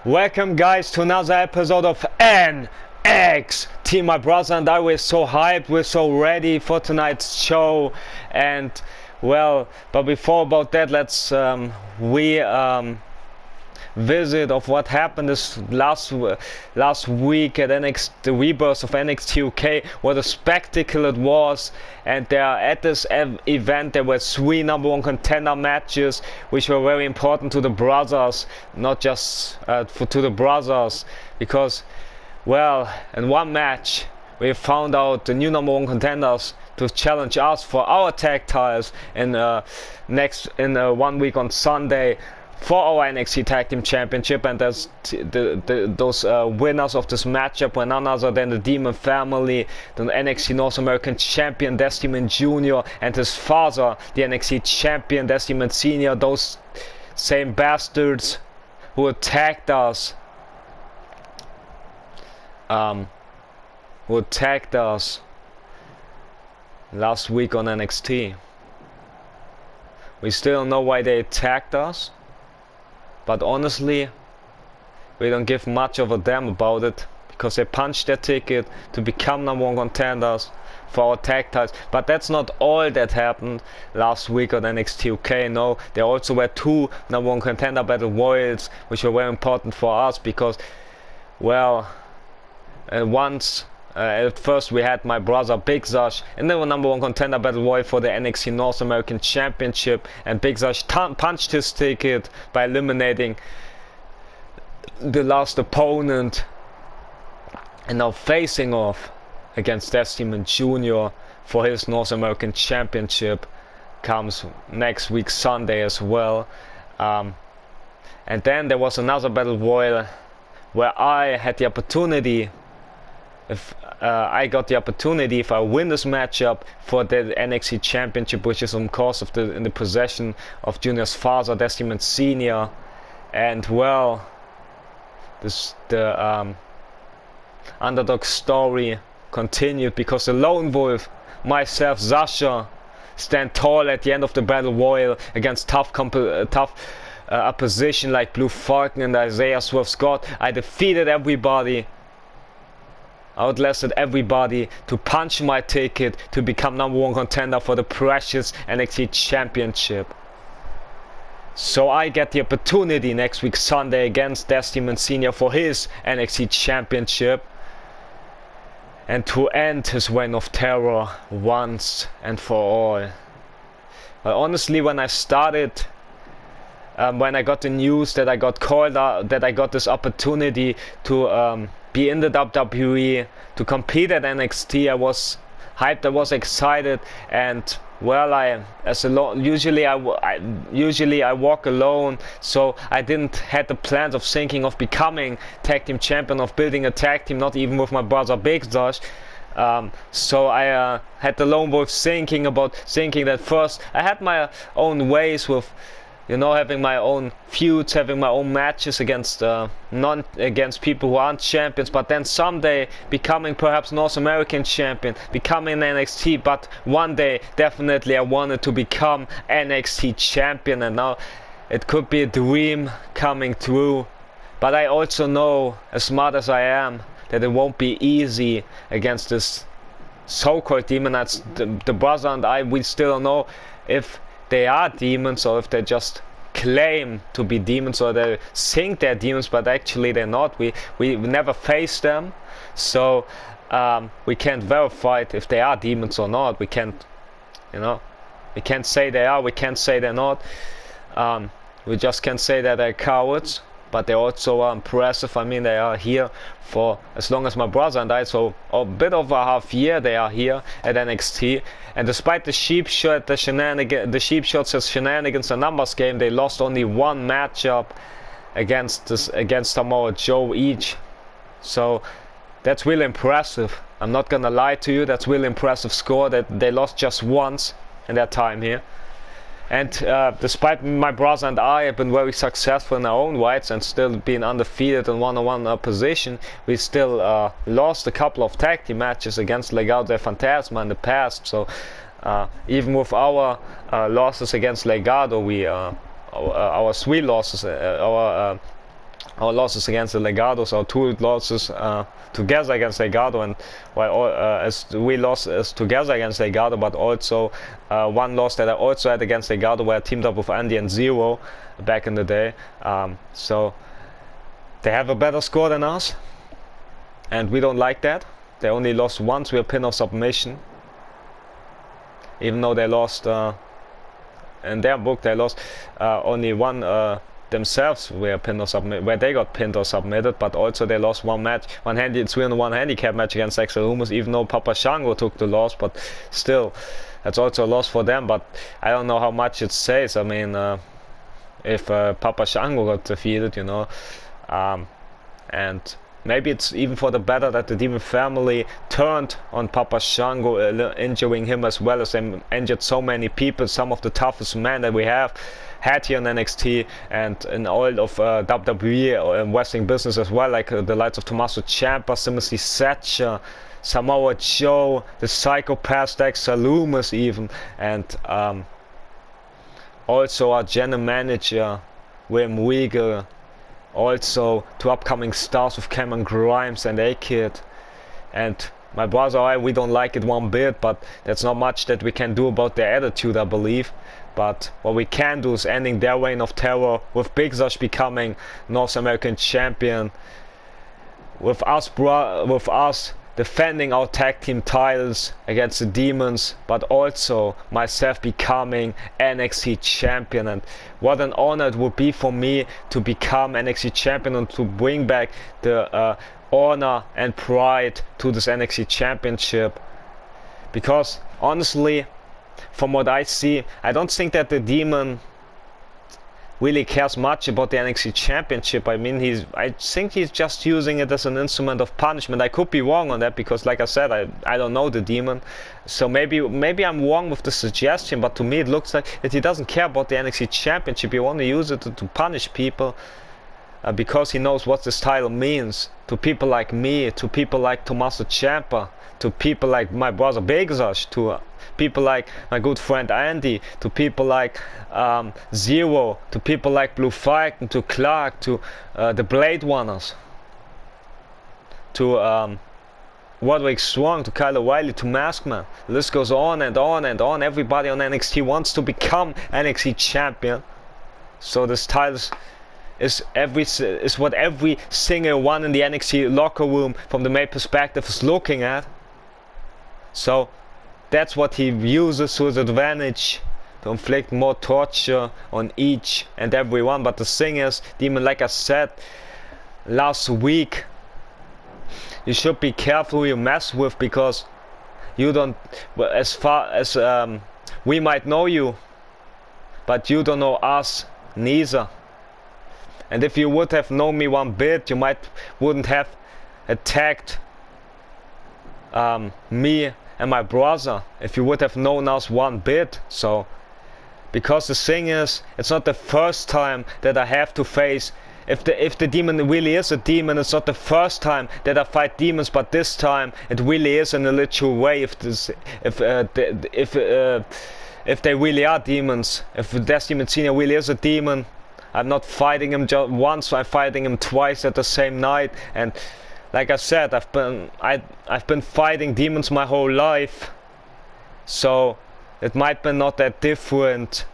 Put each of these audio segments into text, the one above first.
Welcome guys to another episode of NXT. My brother and I were so hyped, we're so ready for tonight's show. And well, but before about that, let's visit of what happened this last week at NXT, the rebirth of NXT UK. What a spectacle it was. And there at this event there were 3 number 1 contender matches which were very important to the brothers, not just to the brothers, because well, in one match we found out the new number 1 contenders to challenge us for our tag titles in 1 week on Sunday for our NXT Tag Team Championship. And those winners of this matchup were none other than the Demon Family, the NXT North American Champion Destimon Jr. and his father, the NXT Champion Destimon Sr. Those same bastards who attacked us, last week on NXT. We still don't know why they attacked us, but honestly, we don't give much of a damn about it, because they punched their ticket to become number 1 contenders for our tag titles. But that's not all that happened last week on NXT UK. No, there also were 2 number 1 contender battle royals, which were very important for us, because, well, at first we had my brother Big Sash in the number 1 contender battle royal for the NXT North American Championship, and Big Sash punched his ticket by eliminating the last opponent, and now facing off against Destimon Jr. for his North American Championship comes next week Sunday as well. And then there was another battle royal where I had the opportunity, if I win this matchup, for the NXT Championship, which is of course in the possession of Junior's father, Destimon Sr. And well, the underdog story continued, because the lone wolf, myself, Sascha, stand tall at the end of the battle royal against tough opposition like Blue Falcon and Isaiah Swerve Scott. I defeated everybody, outlasted everybody to punch my ticket to become number 1 contender for the precious NXT Championship. So I get the opportunity next week Sunday against Destimon Sr. for his NXT Championship, and to end his reign of terror once and for all. But honestly, when I started, when I got the news that I got called out, that I got this opportunity to be in the WWE, to compete at NXT, I was hyped, I was excited. And well, usually I walk alone, so I didn't had the plans of thinking of becoming tag team champion, of building a tag team, not even with my brother Big Sash. So I had the lone wolf thinking that first I had my own ways with, you know, having my own feuds, having my own matches against people who aren't champions, but then someday becoming perhaps North American champion, becoming NXT. But one day definitely I wanted to become NXT champion, and now it could be a dream coming true. But I also know, as smart as I am, that it won't be easy against this so-called demon. That's the brother and I, we still don't know if they are demons or if they just claim to be demons, or they think they're demons but actually they're not. We never face them, so we can't verify it if they are demons or not. We can't, we can't say they are, we can't say they're not. We just can say that they're cowards, but they also are impressive. I mean, they are here for as long as my brother and I, so a bit over a half year they are here at NXT. And despite the sheep shots, the shenanigans, the numbers game, they lost only 1 matchup against Samoa Joe each. So that's really impressive. I'm not gonna lie to you, that's really impressive score, that they lost just once in their time here. And despite my brother and I have been very successful in our own rights and still being undefeated in one-on-one opposition, we still lost a couple of tag team matches against Legado del Fantasma in the past. So even with our losses against Legado, our 3 losses, our our losses against the Legados, our 2 losses together against Legado, and while as we lost together against Legado, but also 1 loss that I also had against Legado, where I teamed up with Andy and Zero back in the day. So they have a better score than us, and we don't like that. They only lost once via pin or submission, even though they lost in their book. They lost only one themselves where where they got pinned or submitted, but also they lost 1 match, 3-1 handicap match against Axel Humus, even though Papa Shango took the loss, but still that's also a loss for them. But I don't know how much it says. I mean, if Papa Shango got defeated, you know, and maybe it's even for the better that the Demon family turned on Papa Shango, injuring him as well, as they injured so many people, some of the toughest men that we have had here in NXT and in all of WWE and wrestling business as well, like the likes of Tommaso Ciampa, Timothy Thatcher, Samoa Joe, the Psychopath Dexter Lumis even, and also our general manager William Regal, also 2 upcoming stars with Cameron Grimes and A-Kid. And my brother and I, we don't like it one bit, but there's not much that we can do about their attitude, I believe. But what we can do is ending their reign of terror, with Big Zosh becoming North American champion, with us defending our tag team titles against the Demons, but also myself becoming NXT champion. And what an honor it would be for me to become NXT champion and to bring back the honor and pride to this NXT championship. Because honestly, from what I see, I don't think that the Demon really cares much about the NXT championship. I mean, I think he's just using it as an instrument of punishment. I could be wrong on that, because like I said, I don't know the Demon, so maybe I'm wrong with the suggestion, but to me it looks like that he doesn't care about the NXT championship. He only uses it to punish people, because he knows what this title means to people like me, to people like Tommaso Ciampa, to people like my brother Big Zosh, to people like my good friend Andy, to people like Zero, to people like Blue Falcon, to Clark, to the Blade Runners, to Roderick Strong, to Kyle O'Reilly, to Maskman. The list goes on and on and on. Everybody on NXT wants to become NXT champion. So this title is what every single one in the NXT locker room from the male perspective is looking at. So that's what he uses to his advantage, to inflict more torture on each and every one. But the thing is, Demon, like I said last week, you should be careful who you mess with, because you don't, as far as we might know you, but you don't know us neither. And if you would have known me one bit, you wouldn't have attacked me and my brother, if you would have known us one bit. So, because the thing is, it's not the first time that I have to face, if the Demon really is a demon, it's not the first time that I fight demons, but this time it really is in a literal way. If they really are demons, if Death Demon Senior really is a demon, I'm not fighting him just once, I'm fighting him twice at the same night. And like I said, I've been fighting demons my whole life, so it might be not that different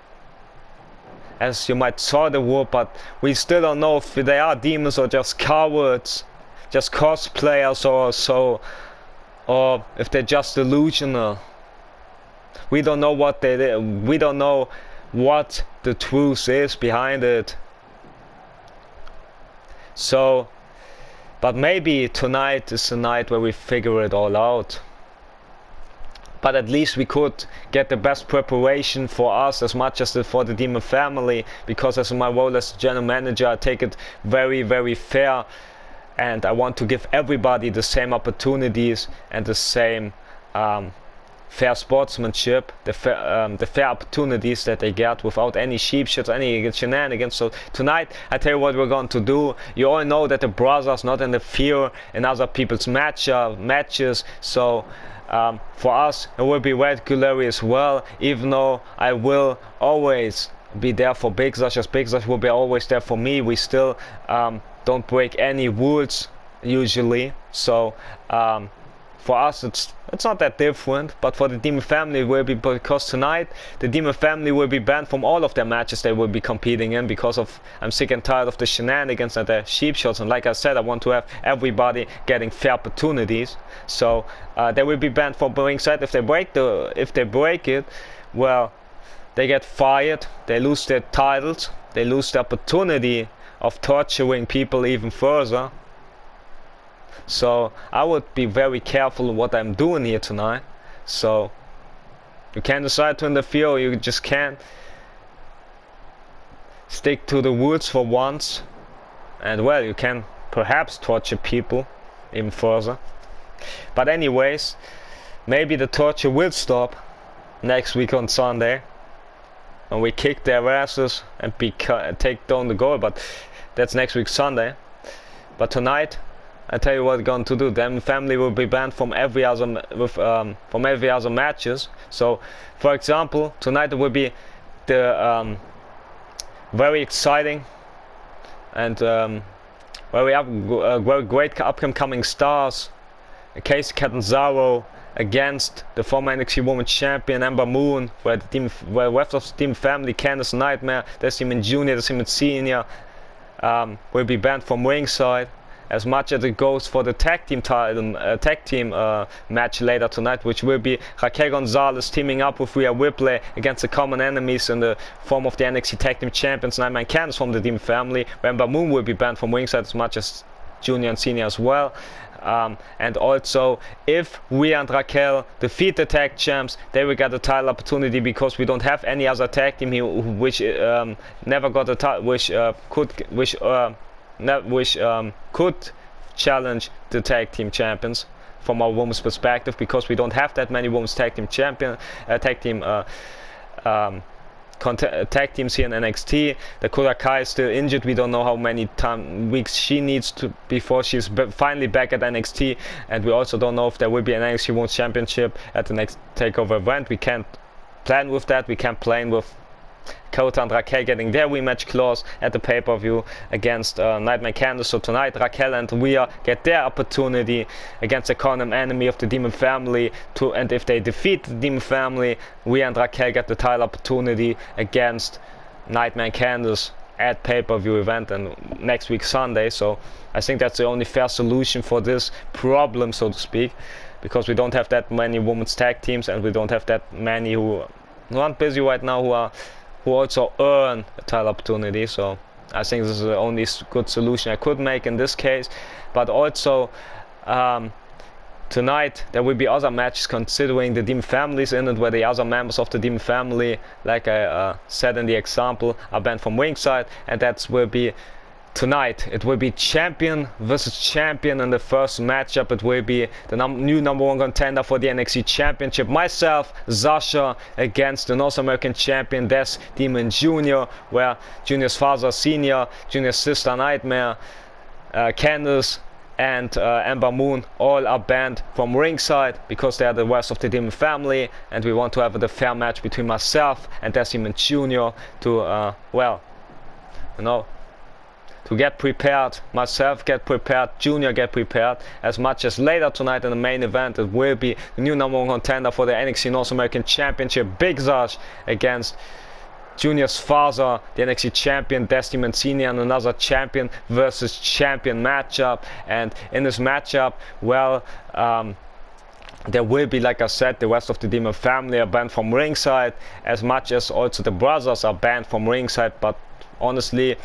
as you might thought it would, but we still don't know if they are demons or just cowards, just cosplayers or so, or if they're just delusional. We don't know what we don't know what the truth is behind it. So, but maybe tonight is the night where we figure it all out. But at least we could get the best preparation for us as much as for the Demon family, because as my role as general manager, I take it very, very fair, and I want to give everybody the same opportunities and the same fair sportsmanship, the fair opportunities that they get without any sheep shits, any shenanigans. So tonight, I tell you what we're going to do. You all know that the brothers not interfere in other people's matches, so for us it will be regularly as well, even though I will always be there for Big Sash, as Big Sash will be always there for me. We still don't break any rules usually, so for us it's not that different. But for the Demon family it will be, because tonight the Demon family will be banned from all of their matches they will be competing in, because of I'm sick and tired of the shenanigans and the cheap shots, and like I said, I want to have everybody getting fair opportunities. So they will be banned from ringside. If they break it, well, they get fired, they lose their titles, they lose the opportunity of torturing people even further. So I would be very careful what I'm doing here tonight. So you can decide to interfere, or you just can't. Stick to the rules for once, and well, you can perhaps torture people even further. But anyways, maybe the torture will stop next week on Sunday, and we kick their asses and take down the goal. But that's next week Sunday. But tonight, I tell you what we're going to do. Them family will be banned from every other matches. So, for example, tonight there will be the very exciting and very great upcoming stars, Casey Catanzaro against the former NXT Women's Champion Ember Moon, where the rest of the Team family, Candice Nightmare, Desmond Jr., Desmond Senior, will be banned from ringside. As much as it goes for the tag team match later tonight, which will be Raquel Gonzalez teaming up with Rhea Ripley against the common enemies in the form of the NXT Tag Team Champions, Nightmare and Candice from the Demon family. Ember Moon will be banned from ringside, as much as Junior and Senior as well. And also, if Rhea and Raquel defeat the tag champs, they will get a title opportunity, because we don't have any other tag team here which never got a title, which could challenge the tag team champions from our women's perspective, because we don't have that many women's tag team tag teams here in NXT. Dakota Kai is still injured. We don't know how many weeks she needs to before she's finally back at NXT, and we also don't know if there will be an NXT Women's Championship at the next takeover event. We can't plan with that. We can't plan with Kota and Raquel getting their rematch clause at the pay-per-view against Nightmare Candice. So tonight Raquel and Rhea get their opportunity against the common enemy of the Demon family, and if they defeat the Demon family, Rhea and Raquel get the title opportunity against Nightmare Candice at pay-per-view event and next week Sunday. So I think that's the only fair solution for this problem, so to speak, because we don't have that many women's tag teams, and we don't have that many who aren't busy right now, who also earn a title opportunity. So I think this is the only good solution I could make in this case. But also tonight there will be other matches, considering the Demon families in it, where the other members of the Demon family, like I said in the example, are banned from ringside, and that will be tonight. It will be champion versus champion in the first matchup. It will be the new number one contender for the NXT Championship, myself, Sasha, against the North American champion Des Demon Jr., where Junior's father, Senior, Junior's sister, Nightmare, Candice, and Ember Moon all are banned from ringside, because they are the rest of the Demon family, and we want to have the fair match between myself and Des Demon Jr. to, well, you know, to get prepared, myself get prepared, Junior get prepared, as much as later tonight in the main event it will be the new number one contender for the NXT North American Championship, Big Sash, against Junior's father, the NXT champion Des Demon Senior, and another champion versus champion matchup. And in this matchup, well, there will be, like I said, the rest of the Demon family are banned from ringside, as much as also the brothers are banned from ringside. But honestly,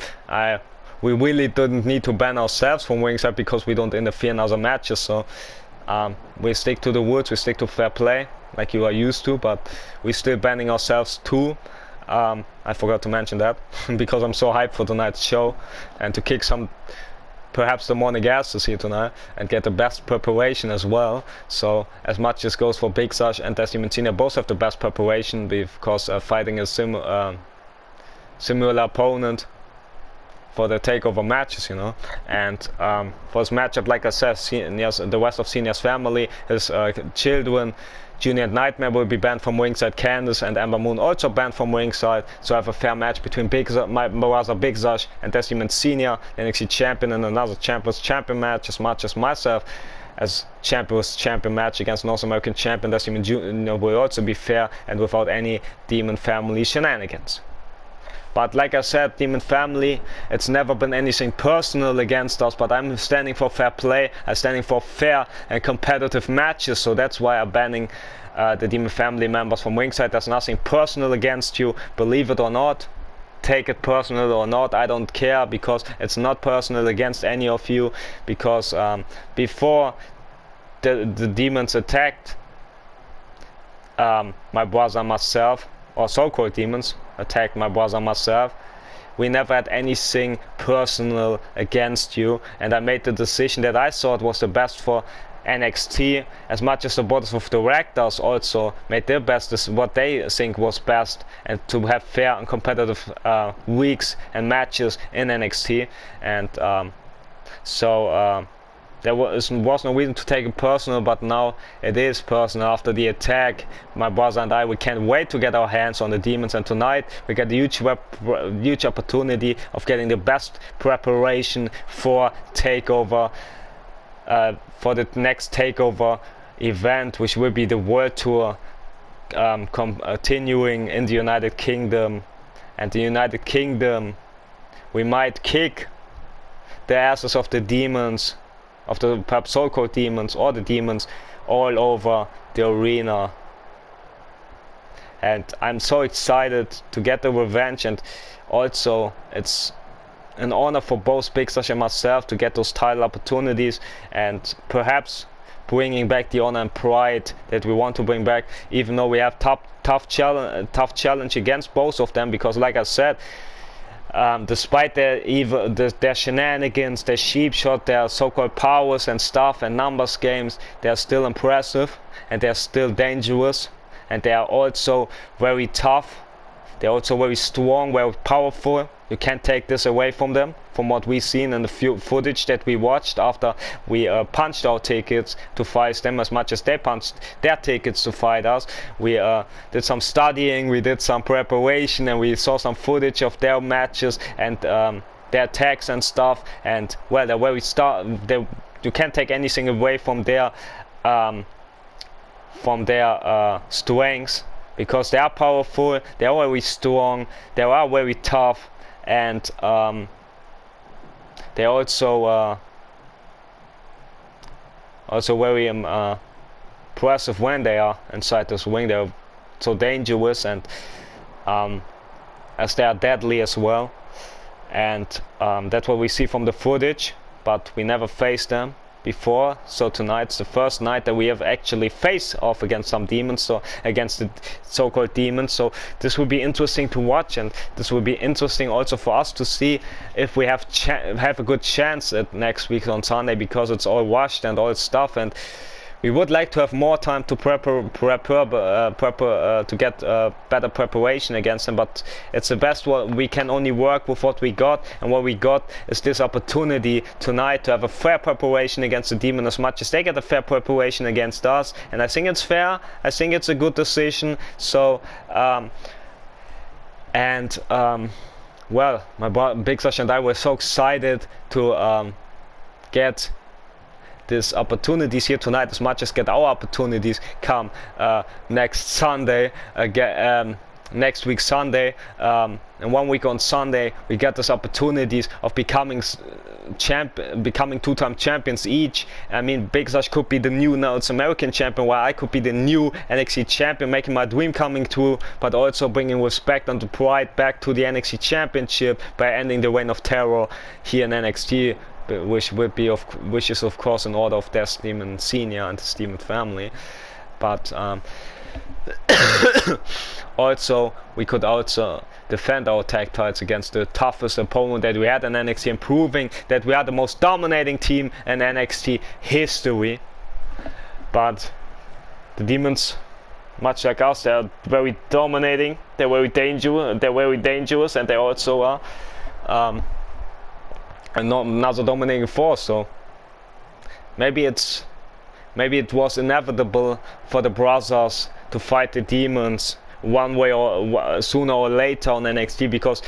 we really didn't need to ban ourselves from ringside, because we don't interfere in other matches. So we stick to the rules, we stick to fair play, like you are used to, but we're still banning ourselves too. I forgot to mention that because I'm so hyped for tonight's show, and to kick some, perhaps the morning asses here tonight, and get the best preparation as well. So as much as goes for Big Sash and Des Demon Senior, both have the best preparation, because fighting a similar opponent for the takeover matches, you know. And for this matchup, like I said, the rest of Senior's family, his children, Junior Nightmare will be banned from ringside. Candice and Ember Moon also banned from ringside. So I have a fair match between my brother Big Sash and Desmond Senior, NXT champion, in another Champions Champion match, as much as myself as Champions Champion match against North American Champion Desmond Junior will also be fair and without any Demon Family shenanigans. But like I said, Demon Family, it's never been anything personal against us, but I'm standing for fair play. I'm standing for fair and competitive matches, so that's why I'm banning the Demon Family members from ringside. There's nothing personal against you, believe it or not. Take it personal or not, I don't care, because it's not personal against any of you, because before the demons attacked my brother and myself, or so-called demons attacked my brother and myself, we never had anything personal against you, and I made the decision that I thought was the best for NXT, as much as the board of directors also made their best, what they think was best, and to have fair and competitive weeks and matches in NXT. And so there was no reason to take it personal, but now it is personal. After the attack, my brother and I, we can't wait to get our hands on the demons, and tonight we get a huge opportunity of getting the best preparation for TakeOver, for the next TakeOver event, which will be the World Tour, continuing in the United Kingdom. And the United Kingdom, we might kick the asses of the demons, of the perhaps so-called demons, or the demons, all over the arena. And I'm so excited to get the revenge, and also it's an honor for both Big Sash and myself to get those title opportunities, and perhaps bringing back the honor and pride that we want to bring back, even though we have tough challenge against both of them, because like I said, despite their shenanigans, their sheep shot, their so-called powers and stuff and numbers games, they are still impressive, and they are still dangerous, and they are also very tough. They're also very strong, very powerful. You can't take this away from them, from what we've seen in the footage that we watched after we punched our tickets to fight them, as much as they punched their tickets to fight us. We did some studying, we did some preparation, and we saw some footage of their matches and their attacks and stuff. And well, they're very you can't take anything away from their strengths, because they are powerful, they are very strong, they are very tough, and they are also very impressive when they are inside this ring. They are so dangerous, and as they are deadly as well. And that's what we see from the footage, but we never faced them before, so tonight's the first night that we have actually faced off against some demons, so against the so-called demons. So this will be interesting to watch, and this will be interesting also for us to see if we have a good chance at next week on Sunday, because it's all washed and all stuff, and we would like to have more time to to get better preparation against them, but it's the best. We can only work with what we got, and what we got is this opportunity tonight to have a fair preparation against the demon, as much as they get a fair preparation against us. And I think it's fair. I think it's a good decision. So well, my Big Sash and I were so excited to get these opportunities here tonight, as much as get our opportunities come next Sunday, next week Sunday, and 1 week on Sunday we get these opportunities of becoming two-time champions each. I mean, Big Sash could be the new North American champion, while I could be the new NXT champion, making my dream coming true, but also bringing respect and pride back to the NXT championship by ending the reign of terror here in NXT, which is of course in order of their Demon Senior and the Demon family. But also we could also defend our tag titles against the toughest opponent that we had in NXT, and proving that we are the most dominating team in NXT history. But the demons, much like us, they are very dominating, they're very dangerous, and they also are another dominating force. So maybe it's maybe it was inevitable for the brothers to fight the demons one way or sooner or later on NXT, because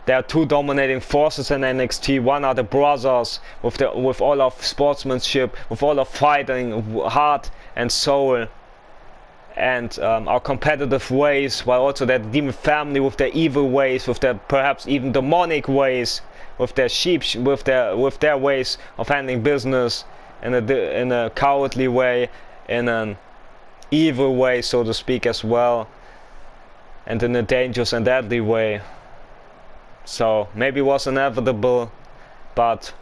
there are two dominating forces in NXT. One are the brothers with all of sportsmanship, with all of fighting, heart and soul, and our competitive ways, while also that demon family with their evil ways, with their perhaps even demonic ways, with their with their ways of handling business in a cowardly way, in an evil way, so to speak, as well, and in a dangerous and deadly way. So maybe it was inevitable, but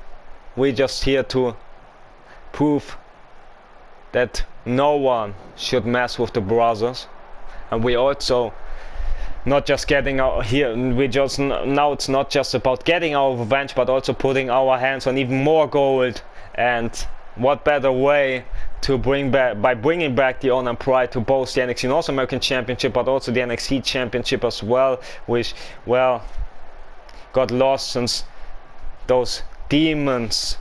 we're just here to prove that no one should mess with the brothers. And we also not just getting out here, now it's not just about getting our revenge, but also putting our hands on even more gold. And what better way to bringing back the honor and pride to both the NXT North American Championship but also the NXT Championship as well, which, well, got lost since those demons,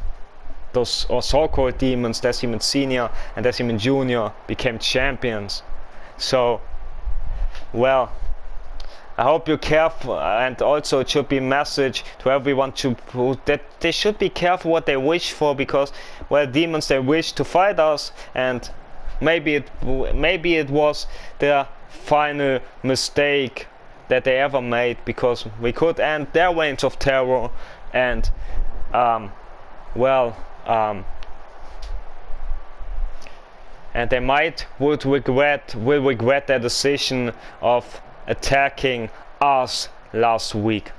those so-called demons, Decimon Senior and Decimon Junior, became champions. So, well, I hope you're careful, and also it should be a message to everyone that they should be careful what they wish for, because, well, demons, they wish to fight us, and maybe it was their final mistake that they ever made, because we could end their reigns of terror, and and they will regret their decision of attacking us last week.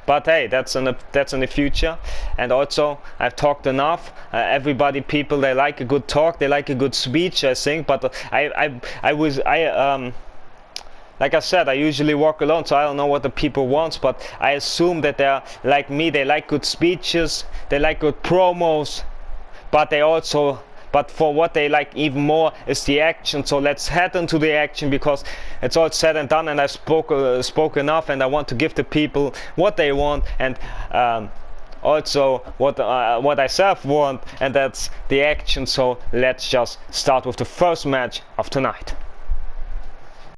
But hey, that's in the future. And also, I've talked enough. People, they like a good talk, they like a good speech, I think. But like I said, I usually walk alone, so I don't know what the people want, but I assume that they're like me. They like good speeches, they like good promos, but for what they like even more is the action. So let's head into the action, because it's all said and done, and I've spoke enough, and I want to give the people what they want, and also what I self want, and that's the action. So let's just start with the first match of tonight.